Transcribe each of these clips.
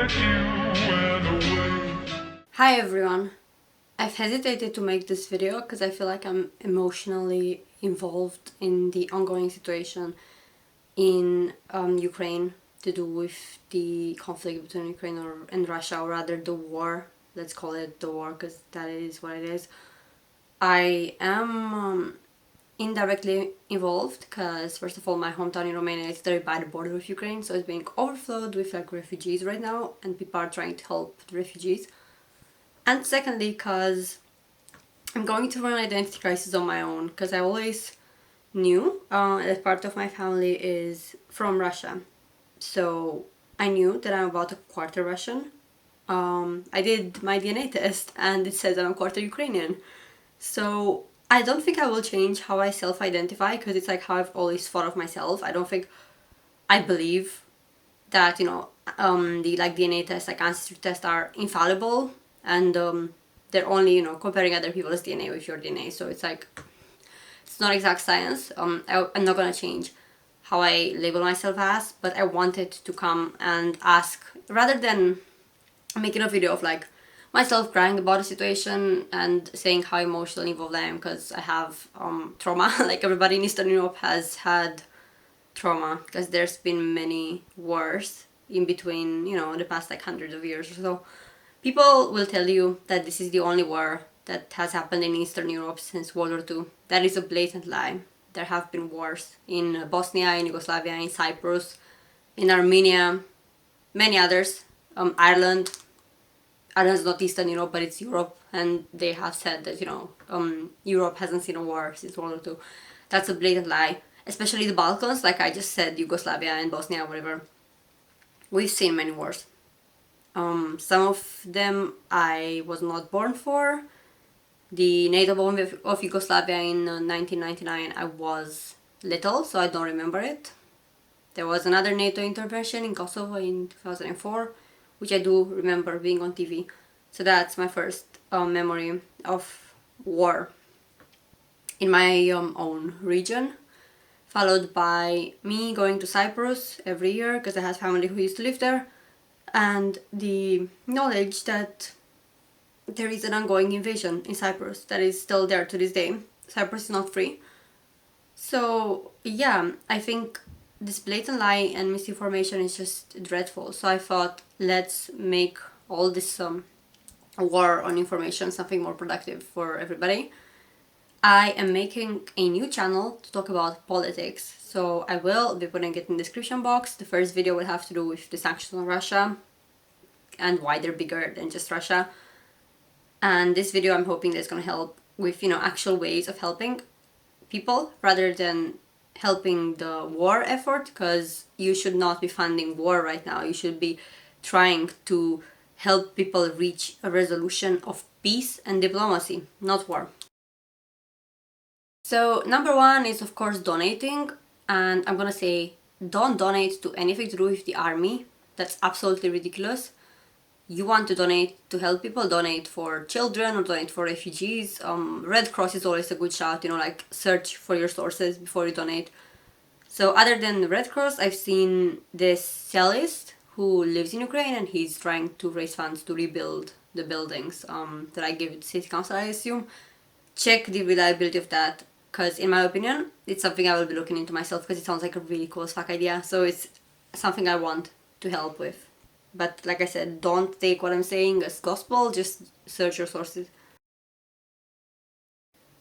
that you went away. Hi everyone. I've hesitated to make this video because I feel like I'm emotionally involved in the ongoing situation in Ukraine to do with the conflict between Ukraine and Russia, or rather the war. Let's call it the war because that is what it is. I am indirectly involved because, first of all, my hometown in Romania is very by the border with Ukraine, so it's being overflowed with like refugees right now, and people are trying to help the refugees. And secondly, because I'm going through an identity crisis on my own, because I always knew that part of my family is from Russia. So I knew that I'm about a quarter Russian. I did my DNA test and it says I'm a quarter Ukrainian. So I don't think I will change how I self-identify, because it's like how I've always thought of myself. I don't think I believe that, the like DNA tests, like ancestry tests, are infallible, and they're only, comparing other people's DNA with your DNA. So it's like, it's not exact science. I'm not gonna change how I label myself as, but I wanted to come and ask, rather than making a video of like myself crying about the situation and saying how emotionally involved I am, because I have trauma. Like everybody in Eastern Europe has had trauma, because there's been many wars in between, the past like hundreds of years or so. People will tell you that this is the only war that has happened in Eastern Europe since World War II. That is a blatant lie. There have been wars in Bosnia, in Yugoslavia, in Cyprus, in Armenia, many others. Ireland. Ireland's not Eastern Europe, but it's Europe, and they have said that, Europe hasn't seen a war since World War II. That's a blatant lie. Especially the Balkans, like I just said, Yugoslavia and Bosnia, whatever. We've seen many wars. Some of them I was not born for. The NATO bomb of Yugoslavia in 1999, I was little, so I don't remember it. There was another NATO intervention in Kosovo in 2004, which I do remember being on TV. So that's my first memory of war in my own region, followed by me going to Cyprus every year because I had family who used to live there, and the knowledge that there is an ongoing invasion in Cyprus that is still there to this day. Cyprus is not free. So yeah, I think this blatant lie and misinformation is just dreadful. So I thought, let's make all this war on information something more productive for everybody. I am making a new channel to talk about politics, so I will be putting it in the description box. The first video will have to do with the sanctions on Russia and why they're bigger than just Russia. And this video, I'm hoping that's going to help with, actual ways of helping people rather than helping the war effort, because you should not be funding war right now. You should be trying to help people reach a resolution of peace and diplomacy, not war. So number one is, of course, donating, and I'm gonna say don't donate to anything to do with the army. That's absolutely ridiculous. You want to donate to help people, donate for children or donate for refugees. Red Cross is always a good shout, like search for your sources before you donate. So other than the Red Cross, I've seen this cellist who lives in Ukraine, and he's trying to raise funds to rebuild the buildings that I gave to city council, I assume. Check the reliability of that, because in my opinion, it's something I will be looking into myself, because it sounds like a really cool as fuck idea. So it's something I want to help with. But like I said, don't take what I'm saying as gospel, just search your sources.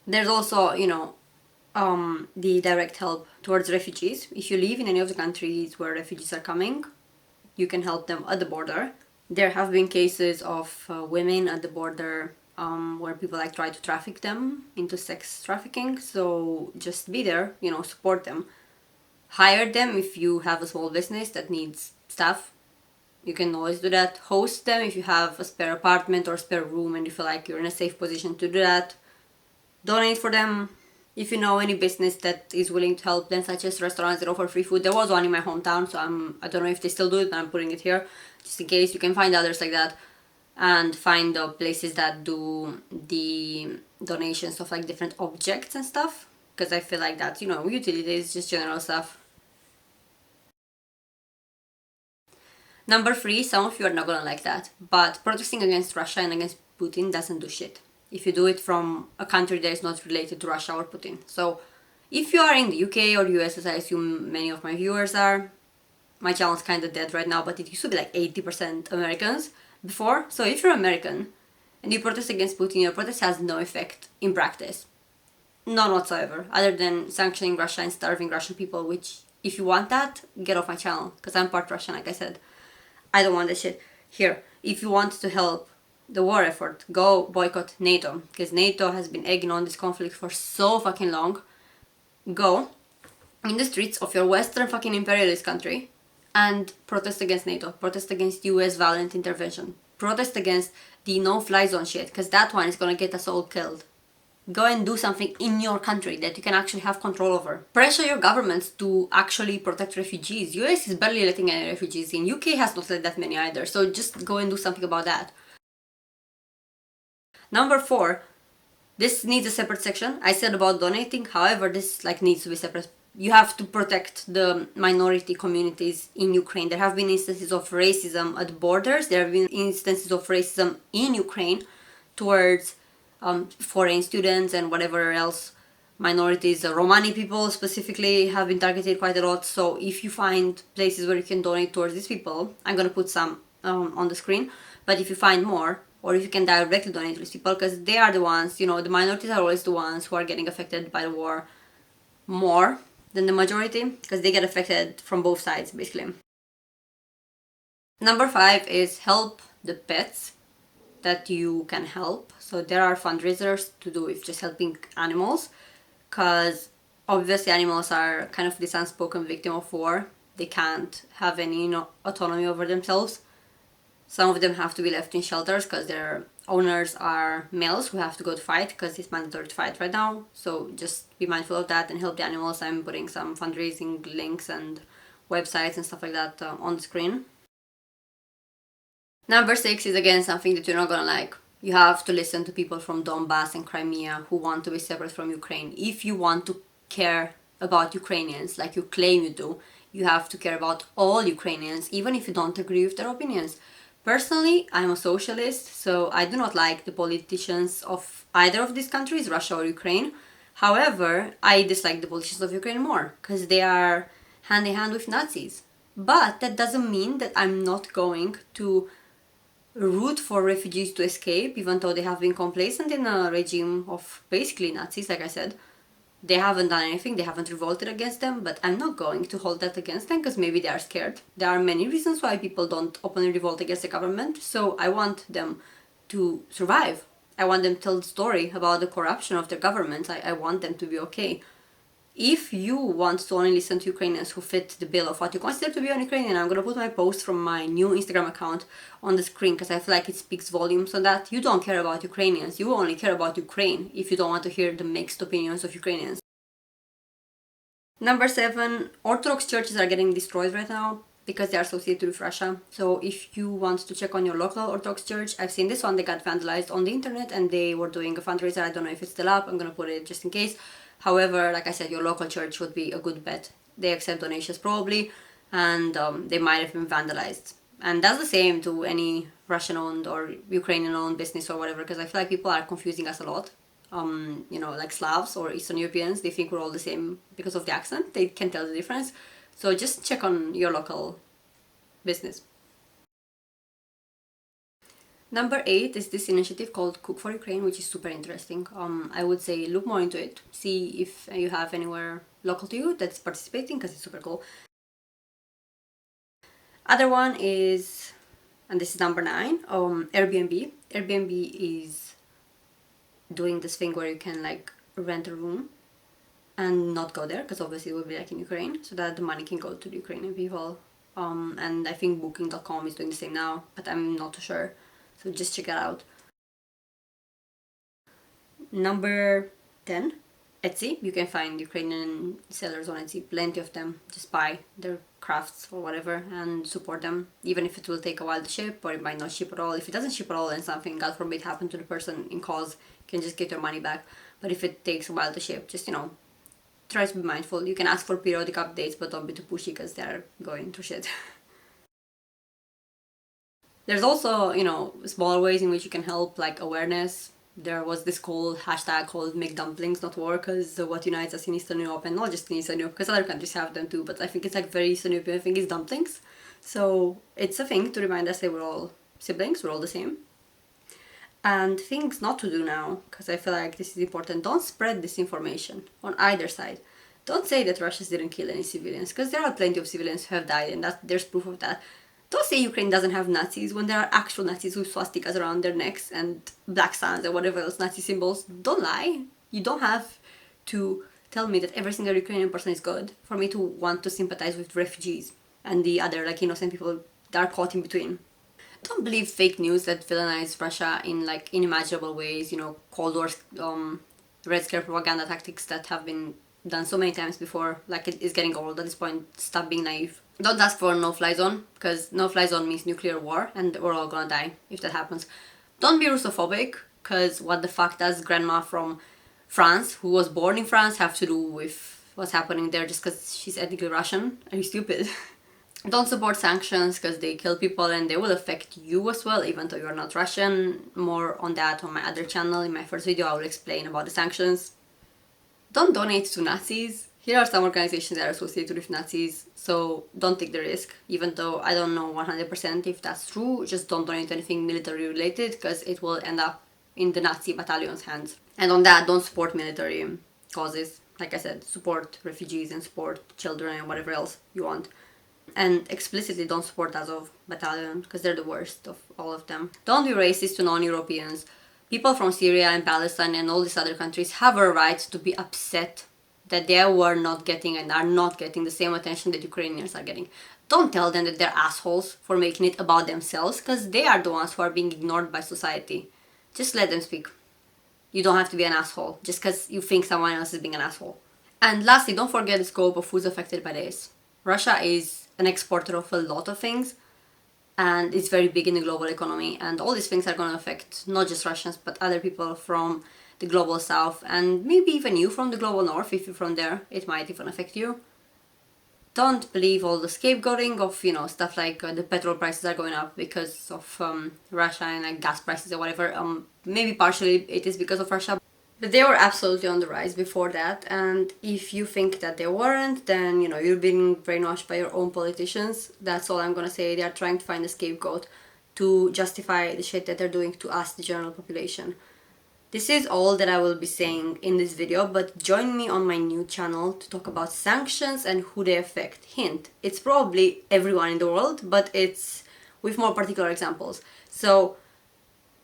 There's also, the direct help towards refugees. If you live in any of the countries where refugees are coming, you can help them at the border. There have been cases of women at the border where people try to traffic them into sex trafficking. So just be there, support them. Hire them if you have a small business that needs staff. You can always do that. Host them if you have a spare apartment or spare room and you feel like you're in a safe position to do that. Donate for them. If you know any business that is willing to help them, such as restaurants that offer free food. There was one in my hometown, so I don't know if they still do it, but I'm putting it here just in case. You can find others like that, and find the places that do the donations of different objects and stuff, because I feel like that's, utilities, just general stuff. Number 3, some of you are not gonna like that, but protesting against Russia and against Putin doesn't do shit if you do it from a country that is not related to Russia or Putin. So if you are in the UK or US, as I assume many of my viewers are, my channel is kind of dead right now, but it used to be like 80% Americans before. So if you're American and you protest against Putin, your protest has no effect in practice. None whatsoever, other than sanctioning Russia and starving Russian people, which, if you want that, get off my channel, because I'm part Russian, like I said. I don't want this shit. Here, if you want to help the war effort, go boycott NATO, because NATO has been egging on this conflict for so fucking long. Go in the streets of your Western fucking imperialist country and protest against NATO, protest against US violent intervention, protest against the no-fly zone shit, because that one is gonna get us all killed. Go and do something in your country that you can actually have control over. Pressure your governments to actually protect refugees. US is barely letting any refugees in. UK has not let that many either, so just go and do something about that. Number 4, this needs a separate section. I said about donating, however, this needs to be separate. You have to protect the minority communities in Ukraine. There have been instances of racism at borders. There have been instances of racism in Ukraine towards foreign students and whatever else minorities. Romani people specifically have been targeted quite a lot. So if you find places where you can donate towards these people, I'm gonna put some on the screen. But if you find more, or if you can directly donate to these people, because they are the ones, the minorities are always the ones who are getting affected by the war more than the majority, because they get affected from both sides, basically. Number 5 is help the pets that you can help. So there are fundraisers to do with just helping animals, because obviously animals are kind of this unspoken victim of war. They can't have any autonomy over themselves. Some of them have to be left in shelters because their owners are males who have to go to fight, because it's mandatory to fight right now. So just be mindful of that and help the animals. I'm putting some fundraising links and websites and stuff like that on the screen. Number 6 is again something that you're not gonna like. You have to listen to people from Donbass and Crimea who want to be separate from Ukraine. If you want to care about Ukrainians like you claim you do, you have to care about all Ukrainians, even if you don't agree with their opinions. Personally, I'm a socialist, so I do not like the politicians of either of these countries, Russia or Ukraine. However, I dislike the politicians of Ukraine more, because they are hand in hand with Nazis. But that doesn't mean that I'm not going to root for refugees to escape, even though they have been complacent in a regime of basically Nazis, like I said. They haven't done anything, they haven't revolted against them, but I'm not going to hold that against them, because maybe they are scared. There are many reasons why people don't openly revolt against the government, so I want them to survive. I want them to tell the story about the corruption of their government. I want them to be okay. If you want to only listen to Ukrainians who fit the bill of what you consider to be an Ukrainian, I'm going to put my post from my new Instagram account on the screen, because I feel like it speaks volumes on that. You don't care about Ukrainians. You only care about Ukraine if you don't want to hear the mixed opinions of Ukrainians. Number 7, Orthodox churches are getting destroyed right now because they are associated with Russia. So if you want to check on your local Orthodox church, I've seen this one, they got vandalized on the internet and they were doing a fundraiser. I don't know if it's still up. I'm going to put it just in case. However, like I said, your local church would be a good bet. They accept donations probably, and they might have been vandalized. And that's the same to any Russian-owned or Ukrainian-owned business or whatever, because I feel like people are confusing us a lot. Like Slavs or Eastern Europeans, they think we're all the same because of the accent. They can tell the difference. So just check on your local business. Number 8 is this initiative called Cook for Ukraine, which is super interesting. I would say look more into it. See if you have anywhere local to you that's participating, because it's super cool. Other one is, and this is number 9, Airbnb. Airbnb is doing this thing where you can rent a room and not go there, because obviously it will be in Ukraine, so that the money can go to the Ukrainian people. And I think booking.com is doing the same now, but I'm not too sure. So just check it out. Number 10, Etsy. You can find Ukrainian sellers on Etsy, plenty of them. Just buy their crafts or whatever and support them, even if it will take a while to ship, or it might not ship at all. If it doesn't ship at all and something, God forbid, happened to the person in cause, you can just get your money back. But if it takes a while to ship, just, try to be mindful. You can ask for periodic updates, but don't be too pushy, because they're going through shit. There's also, you know, small ways in which you can help, like awareness. There was this hashtag called Make Dumplings Not War, because what unites us in Eastern Europe, and not just in Eastern Europe, because other countries have them too, but I think it's like very Eastern European thing, is dumplings. So it's a thing to remind us that we're all siblings, we're all the same. And things not to do now, because I feel like this is important. Don't spread disinformation on either side. Don't say that Russia didn't kill any civilians, because there are plenty of civilians who have died, and there's proof of that. Don't say Ukraine doesn't have Nazis when there are actual Nazis with swastikas around their necks and black suns and whatever else Nazi symbols. Don't lie. You don't have to tell me that every single Ukrainian person is good for me to want to sympathize with refugees and the other like innocent people that are caught in between. Don't believe fake news that villainize Russia in like unimaginable ways, you know, Cold War Red Scare propaganda tactics that have been done so many times before. Like, it is getting old at this point. Stop being naive. Don't ask for a no-fly zone, because no-fly zone means nuclear war, and we're all gonna die if that happens. Don't be Russophobic, because what the fuck does grandma from France, who was born in France, have to do with what's happening there just because she's ethnically Russian? Are you stupid? Don't support sanctions, because they kill people and they will affect you as well, even though you're not Russian. More on that on my other channel. In my first video I will explain about the sanctions. Don't donate to Nazis. Here are some organizations that are associated with Nazis, so don't take the risk. Even though I don't know 100% if that's true, just don't donate to anything military related, because it will end up in the Nazi battalion's hands. And on that, don't support military causes. Like I said, support refugees and support children and whatever else you want. And explicitly don't support Azov battalion, because they're the worst of all of them. Don't be racist to non-Europeans. People from Syria and Palestine and all these other countries have a right to be upset that they were not getting and are not getting the same attention that Ukrainians are getting. Don't tell them that they're assholes for making it about themselves, because they are the ones who are being ignored by society. Just let them speak. You don't have to be an asshole just because you think someone else is being an asshole. And lastly, don't forget the scope of who's affected by this. Russia is an exporter of a lot of things, and it's very big in the global economy, and all these things are going to affect not just Russians but other people from the global south, and maybe even you from the global north. If you're from there, it might even affect you. Don't believe all the scapegoating of, you know, stuff like the petrol prices are going up because of Russia, and like gas prices or whatever. Maybe partially it is because of Russia, but they were absolutely on the rise before that, and if you think that they weren't, then, you know, you're being brainwashed by your own politicians. That's all I'm gonna say. They are trying to find a scapegoat to justify the shit that they're doing to us, the general population. This is all that I will be saying in this video, but join me on my new channel to talk about sanctions and who they affect. Hint, it's probably everyone in the world, but it's with more particular examples. So,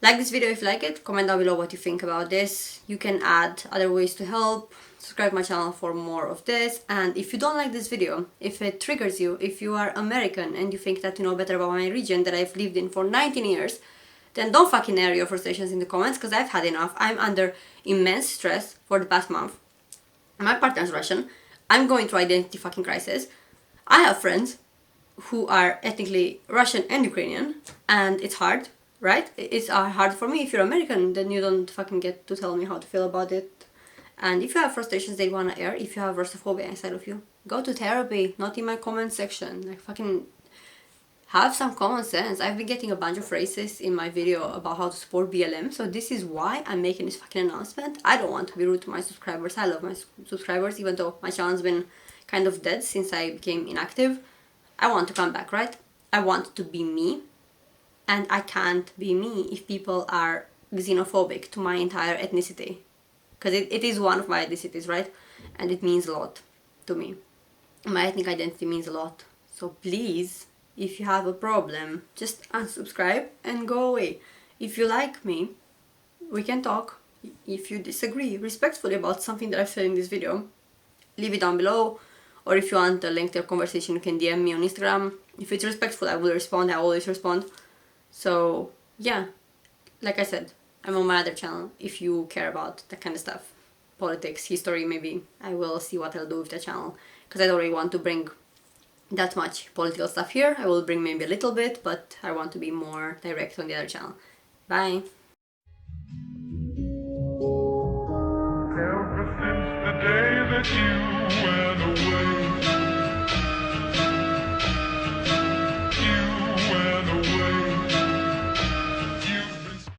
like this video if you like it, comment down below what you think about this. You can add other ways to help, subscribe to my channel for more of this, and if you don't like this video, if it triggers you, if you are American and you think that you know better about my region that I've lived in for 19 years, then don't fucking air your frustrations in the comments, because I've had enough. I'm under immense stress for the past month. My partner's Russian. I'm going through identity fucking crisis. I have friends who are ethnically Russian and Ukrainian, and it's hard, right? It's hard for me. If you're American, then you don't fucking get to tell me how to feel about it. And if you have frustrations that you want to air, if you have Russophobia inside of you, go to therapy, not in my comment section. Like, fucking have some common sense. I've been getting a bunch of phrases in my video about how to support BLM, so this is why I'm making this fucking announcement. I don't want to be rude to my subscribers. I love my subscribers, even though my channel's been kind of dead since I became inactive. I want to come back, right? I want to be me, and I can't be me if people are xenophobic to my entire ethnicity, because it is one of my ethnicities, right? And it means a lot to me. My ethnic identity means a lot. So please, if you have a problem, just unsubscribe and go away. If you like me, we can talk. If you disagree respectfully about something that I've said in this video, leave it down below. Or if you want a lengthier conversation, you can DM me on Instagram. If it's respectful, I will respond. I always respond. So yeah, like I said, I'm on my other channel if you care about that kind of stuff. Politics, history, maybe. I will see what I'll do with the channel, because I don't really want to bring that much political stuff here. I will bring maybe a little bit, but I want to be more direct on the other channel. Bye!